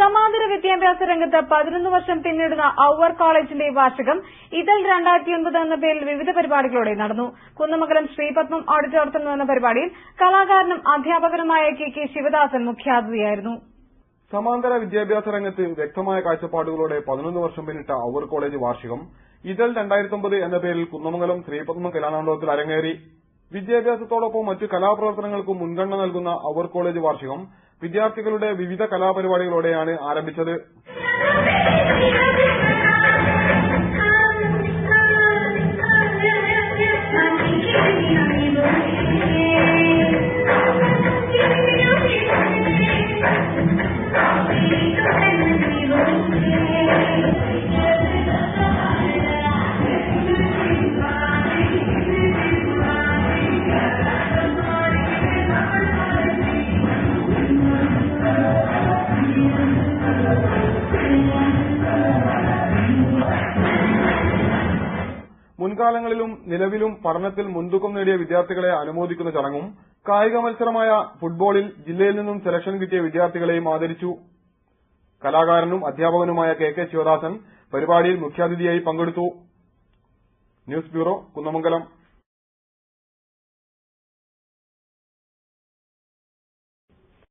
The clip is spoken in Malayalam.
സമാന്തര വിദ്യാഭ്യാസ രംഗത്ത് 11 വർഷം പിന്നിടുന്ന ഔവർ കോളേജിന്റെ വാർഷികം ഇതൾ 2009 എന്ന പേരിൽ വിവിധ പരിപാടികളോടെ നടന്നു. കുന്നമംഗലം ശ്രീപത്മം ഓഡിറ്റോറിയത്തിൽ നടന്ന പരിപാടിയിൽ കലാകാരനും അധ്യാപകനുമായ കെ ശിവദാസൻ മുഖ്യാതിഥിയായിരുന്നു. സമാന്തര വിദ്യാഭ്യാസ രംഗത്ത് വ്യക്തമായ കാഴ്ചപ്പാടുകളോടെ 11 വർഷം പിന്നിട്ട ഔവർ കോളേജ് വാർഷികം ഇതൾ 2009 എന്ന പേരിൽ കുന്നമംഗലം ശ്രീപത്മം കലാമണ്ഡലത്തിൽ അരങ്ങേറി. വിദ്യാഭ്യാസത്തോടൊപ്പം മറ്റു കലാപ്രവർത്തനങ്ങൾക്കും മുൻഗണന നൽകുന്ന ഔവർ കോളേജ് വാർഷികം വിദ്യാർത്ഥികളുടെ വിവിധ കലാപരിപാടികളോടെയാണ് ആരംഭിച്ചത്. മുൻകാലങ്ങളിലും നിലവിലും പഠനത്തിൽ മുൻതൂക്കം നേടിയ വിദ്യാർത്ഥികളെ അനുമോദിക്കുന്ന ചടങ്ങും കായിക മത്സരമായ ഫുട്ബോളിൽ ജില്ലയിൽ നിന്നും സെലക്ഷൻ കിട്ടിയ വിദ്യാർത്ഥികളെയും ആദരിച്ചു. കലാകാരനും അധ്യാപകനുമായ കെ ശിവദാസൻ പരിപാടിയിൽ മുഖ്യാതിഥിയായി പങ്കെടുത്തു. News bureau, Kunnamangalam.